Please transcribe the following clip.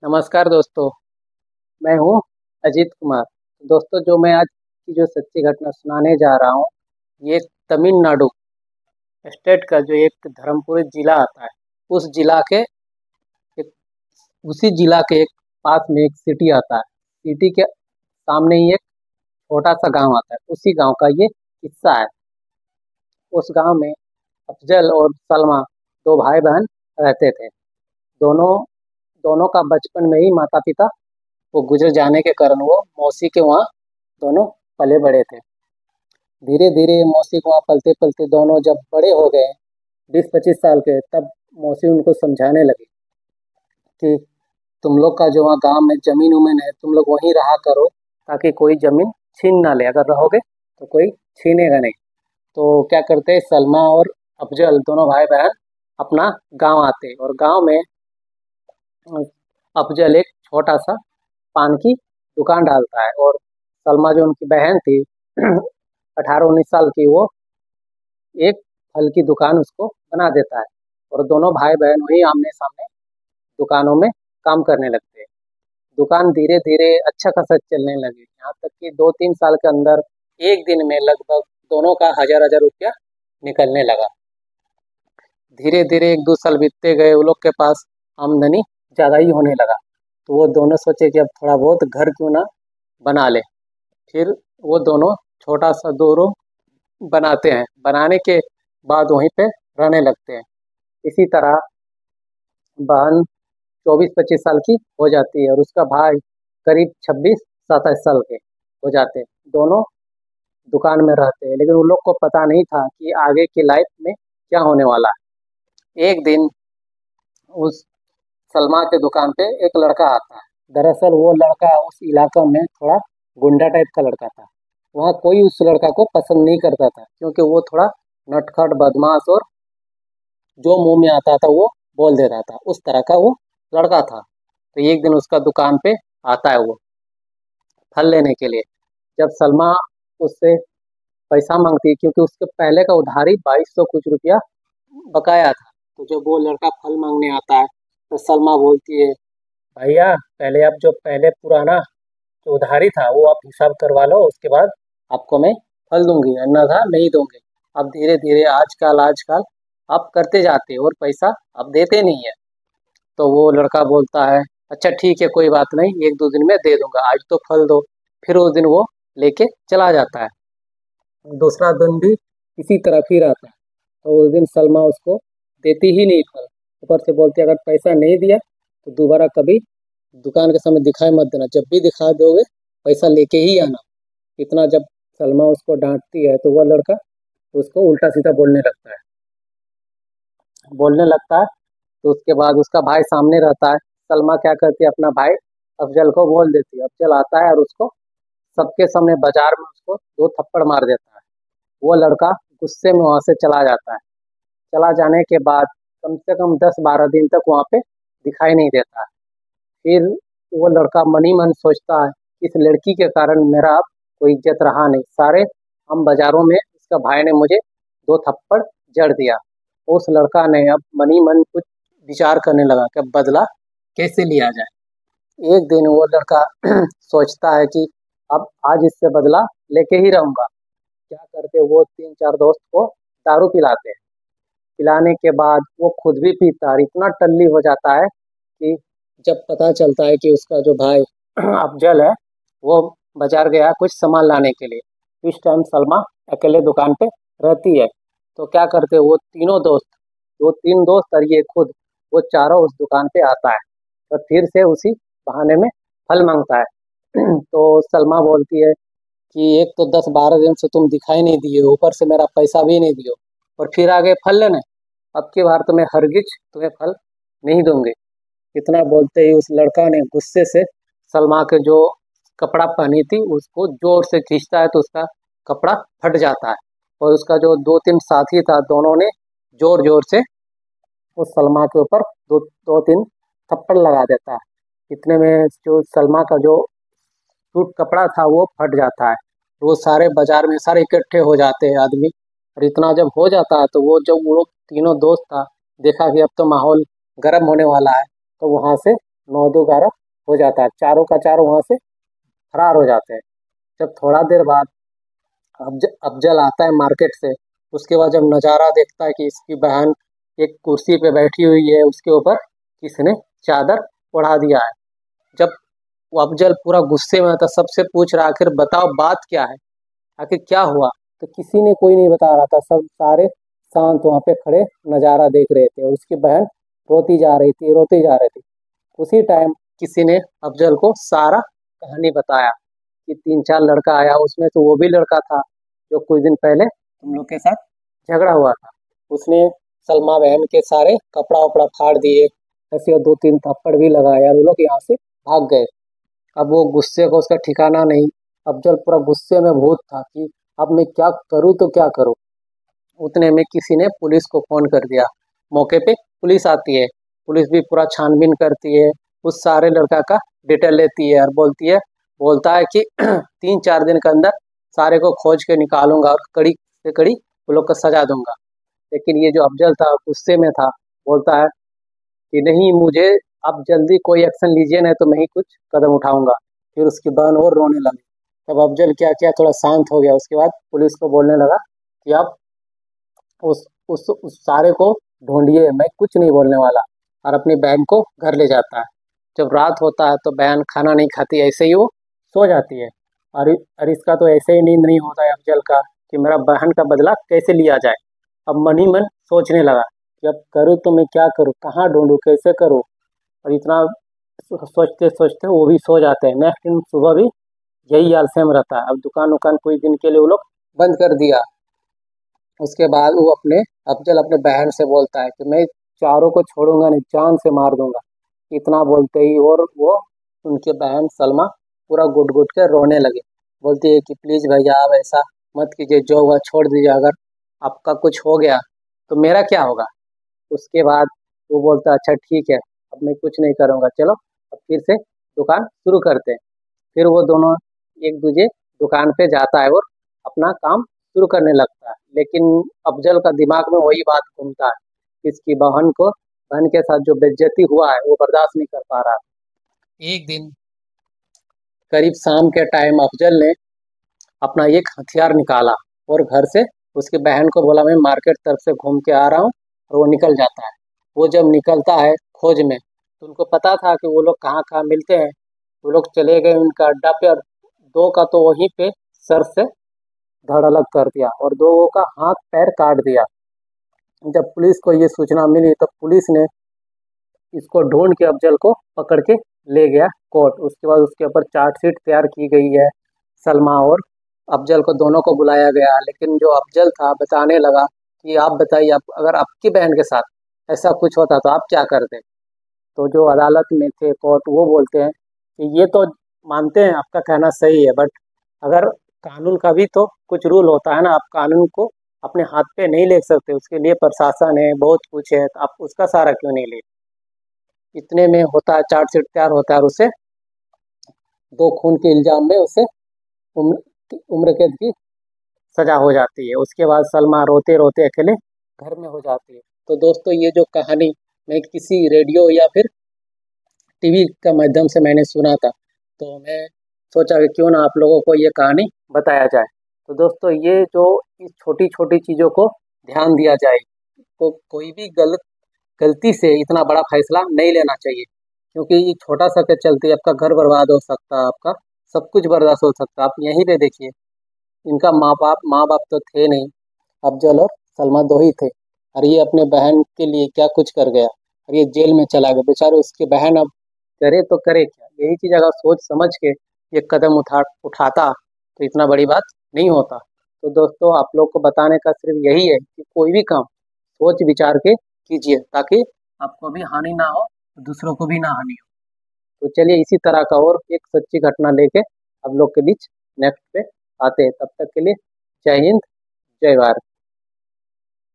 नमस्कार दोस्तों। मैं हूँ अजीत कुमार। दोस्तों, जो मैं आज की जो सच्ची घटना सुनाने जा रहा हूँ, ये तमिलनाडु स्टेट का जो एक धर्मपुरी जिला आता है, उस जिला के एक उसी जिला के एक पास में एक सिटी आता है। सिटी के सामने ही एक छोटा सा गांव आता है, उसी गांव का ये हिस्सा है। उस गांव में अफजल और सलमा दो भाई बहन रहते थे। दोनों दोनों का बचपन में ही माता पिता वो गुजर जाने के कारण वो मौसी के वहाँ दोनों पले बड़े थे। धीरे धीरे मौसी को वहाँ पलते पलते दोनों जब बड़े हो गए, 20-25 साल के, तब मौसी उनको समझाने लगी कि तुम लोग का जो वहाँ गांव में जमीन उमीन है, तुम लोग वहीं रहा करो, ताकि कोई जमीन छीन ना ले। अगर रहोगे तो कोई छीनेगा नहीं। तो क्या करते, सलमा और अफजल दोनों भाई बहन अपना गांव आते, और गांव में अफजल एक छोटा सा पान की दुकान डालता है, और सलमा जो उनकी बहन थी 18-19 साल की, वो एक फल की दुकान उसको बना देता है। और दोनों भाई बहन वही आमने सामने दुकानों में काम करने लगते हैं। दुकान धीरे धीरे अच्छा खासा चलने लगी, यहाँ तक कि 2-3 साल के अंदर एक दिन में लगभग दोनों का 1000-1000 रुपया निकलने लगा। धीरे धीरे 1-2 साल बीतते गए, वो लोग के पास आमदनी ज़्यादा ही होने लगा। तो वो दोनों सोचे कि अब थोड़ा बहुत घर क्यों ना बना ले। फिर वो दोनों छोटा सा 2 रूम बनाते हैं। बनाने के बाद वहीं पे रहने लगते हैं। इसी तरह बहन 24-25 साल की हो जाती है, और उसका भाई करीब 26-27 साल के हो जाते हैं। दोनों दुकान में रहते हैं, लेकिन उन लोग को पता नहीं था कि आगे की लाइफ में क्या होने वाला है। एक दिन उस सलमा के दुकान पे एक लड़का आता है। दरअसल वो लड़का उस इलाका में थोड़ा गुंडा टाइप का लड़का था। वहाँ कोई उस लड़का को पसंद नहीं करता था, क्योंकि वो थोड़ा नटखट बदमाश और जो मुंह में आता था वो बोल देता था, उस तरह का वो लड़का था। तो एक दिन उसका दुकान पे आता है वो फल लेने के लिए। जब सलमा उससे पैसा मांगती है, क्योंकि उसके पहले का उधारी 2200 कुछ रुपया बकाया था। तो जब वो लड़का फल मांगने आता है, तो सलमा बोलती है, भैया पहले आप जो पहले पुराना जो उधारी था वो आप हिसाब करवा लो, उसके बाद आपको मैं फल दूंगी, अन्यथा नहीं दूंगी। अब धीरे धीरे आजकल आजकल आप करते जाते हो और पैसा आप देते नहीं है। तो वो लड़का बोलता है, अच्छा ठीक है, कोई बात नहीं, 1-2 दिन में दे दूंगा, आज तो फल दो। फिर उस दिन वो लेके चला जाता है। दूसरा दिन भी इसी तरह फिर आता है। तो उस दिन सलमा उसको देती ही नहीं फल। ऊपर से बोलती है, अगर पैसा नहीं दिया तो दोबारा कभी दुकान के सामने दिखाई मत देना, जब भी दिखा दोगे पैसा लेके ही आना। इतना जब सलमा उसको डांटती है, तो वह लड़का उसको उल्टा सीधा बोलने लगता है। तो उसके बाद उसका भाई सामने रहता है। सलमा क्या करती है, अपना भाई अफजल को बोल देती है। अफजल आता है और उसको सबके सामने बाजार में उसको 2 थप्पड़ मार देता है। वो लड़का गुस्से में वहां से चला जाता है। चला जाने के बाद कम से कम 10-12 दिन तक वहां पे दिखाई नहीं देता है। फिर वो लड़का मन ही मन सोचता है, इस लड़की के कारण मेरा अब कोई इज्जत रहा नहीं। सारे हम बाजारों में इसका भाई ने मुझे 2 थप्पड़ जड़ दिया। उस लड़का ने अब मन ही मन कुछ विचार करने लगा कि अब बदला कैसे लिया जाए। एक दिन वो लड़का सोचता है कि अब आज इससे बदला लेके ही रहूंगा। क्या करते, वो 3-4 दोस्त को दारू पिलाते हैं। पिलाने के बाद वो खुद भी पीता है और इतना टल्ली हो जाता है कि जब पता चलता है कि उसका जो भाई अफजल है, वो बाजार गया कुछ सामान लाने के लिए। इस टाइम सलमा अकेले दुकान पे रहती है। तो क्या करते, वो तीनों दोस्त, 2-3 दोस्त और ये खुद, वो चारों उस दुकान पे आता है। तो फिर से उसी बहाने में फल मांगता है। तो सलमा बोलती है कि एक तो 10-12 दिन से तुम दिखाई नहीं दिए, ऊपर से मेरा पैसा भी नहीं दियो, और फिर आगे फल लेने। अब की बार तो मैं हरगिज तुम्हें फल नहीं दूंगी। इतना बोलते ही उस लड़का ने गुस्से से सलमा के जो कपड़ा पहनी थी उसको जोर से खींचता है, तो उसका कपड़ा फट जाता है। और उसका जो 2-3 साथी था, दोनों ने जोर जोर से उस सलमा के ऊपर 2-3 थप्पड़ लगा देता है। इतने में जो सलमा का जो सूट कपड़ा था वो फट जाता है। वो सारे बाजार में सारे इकट्ठे हो जाते हैं आदमी। और इतना जब हो जाता है, तो वो जब वो लोग तीनों दोस्त था, देखा कि अब तो माहौल गर्म होने वाला है, तो वहां से 9-11 हो जाता है, चारों का चारों वहाँ से फरार हो जाते हैं। जब थोड़ा देर बाद अफजल आता है मार्केट से, उसके बाद जब नज़ारा देखता है कि इसकी बहन एक कुर्सी पे बैठी हुई है, उसके ऊपर किसी ने चादर ओढ़ा दिया है। जब वो अफजल पूरा गुस्से में आता, सबसे पूछ रहा आखिर बताओ बात क्या है, आखिर क्या हुआ, तो किसी ने कोई नहीं बता रहा था, सब सारे शांत वहाँ पे खड़े नज़ारा देख रहे थे और उसकी बहन रोती जा रही थी, रोती जा रही थी। उसी टाइम किसी ने अफजल को सारा कहानी बताया कि 3-4 लड़का आया, उसमें से वो भी लड़का था जो कुछ दिन पहले तुम लोग के साथ झगड़ा हुआ था। उसने सलमा बहन के सारे कपड़ा वपड़ा फाड़ दिए, ऐसे 2-3 थप्पड़ भी लगाए और वो लोग यहाँ से भाग गए। अब वो गुस्से को उसका ठिकाना नहीं, अफजल पूरा गुस्से में भूत था कि अब मैं क्या करूँ तो क्या करूँ। उतने में किसी ने पुलिस को फ़ोन कर दिया। मौके पे पुलिस आती है, पुलिस भी पूरा छानबीन करती है, उस सारे लड़का का डिटेल लेती है और बोलता है कि 3-4 दिन के अंदर सारे को खोज के निकालूंगा और कड़ी से कड़ी वो लोग को सजा दूंगा। लेकिन ये जो अफजल था गुस्से में था, बोलता है कि नहीं, मुझे आप जल्दी कोई एक्शन लीजिए, नहीं तो मैं ही कुछ कदम उठाऊंगा। फिर उसकी बहन और रोने लगी। तब अफजल क्या किया, थोड़ा शांत हो गया। उसके बाद पुलिस को बोलने लगा कि आप उस सारे को ढूंढिए, मैं कुछ नहीं बोलने वाला, और अपनी बहन को घर ले जाता है। जब रात होता है तो बहन खाना नहीं खाती, ऐसे ही वो सो जाती है। और इसका तो ऐसे ही नींद नहीं होता है अफजल का कि मेरा बहन का बदला कैसे लिया जाए। अब मन ही मन सोचने लगा कि अब करूँ तो मैं क्या करूँ, कहाँ ढूंढूँ, कैसे करूँ। और इतना सोचते सोचते वो भी सो जाते हैं। नेक्स्ट दिन सुबह भी यही हाल सेम रहता है। अब दुकान उकान कुछ दिन के लिए वो लोग बंद कर दिया। उसके बाद वो अफजल अपने बहन से बोलता है कि मैं चारों को छोड़ूंगा नहीं, जान से मार दूंगा। इतना बोलते ही और वो उनके बहन सलमा पूरा गुट गुट के रोने लगे। बोलती है कि प्लीज़ भैया आप ऐसा मत कीजिए, जो हुआ छोड़ दीजिए, अगर आपका कुछ हो गया तो मेरा क्या होगा। उसके बाद वो बोलता है अच्छा ठीक है, अब मैं कुछ नहीं करूँगा, चलो अब फिर से दुकान शुरू करते हैं। फिर वो दोनों एक दूसरे दुकान पे जाता है और अपना काम शुरू करने लगता है। लेकिन अफजल का दिमाग में वही बात घूमता है कि इसकी बहन के साथ जो बेइज्जती हुआ है वो बर्दाश्त नहीं कर पा रहा। एक दिन करीब शाम के टाइम अफजल ने अपना एक हथियार निकाला और घर से उसकी बहन को बोला मैं मार्केट तरफ से घूम के आ रहा हूँ, और वो निकल जाता है। वो जब निकलता है खोज में, तो उनको पता था कि वो लोग कहाँ कहाँ मिलते हैं। वो लोग चले गए उनका अड्डा पे, और दो का तो वहीं पे सर से धड़ अलग कर दिया और दो का हाथ पैर काट दिया। जब पुलिस को ये सूचना मिली तो पुलिस ने इसको ढूंढ के अफजल को पकड़ के ले गया कोर्ट। उसके बाद उसके ऊपर चार्जशीट तैयार की गई है। सलमा और अफजल को दोनों को बुलाया गया, लेकिन जो अफजल था बताने लगा कि आप बताइए, आप अगर आपकी बहन के साथ ऐसा कुछ होता तो आप क्या करते। तो जो अदालत में थे कोर्ट, वो बोलते हैं कि ये तो मानते हैं आपका कहना सही है, बट अगर कानून का भी तो कुछ रूल होता है ना, आप कानून को अपने हाथ पे नहीं ले सकते, उसके लिए प्रशासन है, बहुत कुछ है, तो आप उसका सहारा क्यों नहीं ले। इतने में होता है चार्जशीट तैयार होता है और उसे 2 खून के इल्जाम में उसे उम्र कैद की सजा हो जाती है। उसके बाद सलमा रोते रोते अकेले घर में हो जाती है। तो दोस्तों, ये जो कहानी मैं किसी रेडियो या फिर टीवी का माध्यम से मैंने सुना था, तो मैं सोचा कि क्यों ना आप लोगों को ये कहानी बताया जाए। तो दोस्तों, ये जो इस छोटी छोटी चीज़ों को ध्यान दिया जाए, तो कोई भी गलती से इतना बड़ा फैसला नहीं लेना चाहिए, क्योंकि ये छोटा सा के चलते आपका घर बर्बाद हो सकता है, आपका सब कुछ बर्दाश्त हो सकता है। आप यहीं पे देखिए, इनका माँ बाप तो थे नहीं, अफजल और सलमा दो ही थे, और ये अपने बहन के लिए क्या कुछ कर गया, और ये जेल में चला गया बेचारे। उसकी बहन अब करे तो करे क्या। यही चीज़ अगर सोच समझ के ये कदम उठाता तो इतना बड़ी बात नहीं होता। तो दोस्तों, आप लोग को बताने का सिर्फ यही है कि कोई भी काम सोच विचार के कीजिए, ताकि आपको भी हानि ना हो, दूसरों को भी ना हानि हो। तो चलिए, इसी तरह का और एक सच्ची घटना लेके आप लोग के बीच नेक्स्ट पे आते हैं। तब तक के लिए जय हिंद, जय भारत।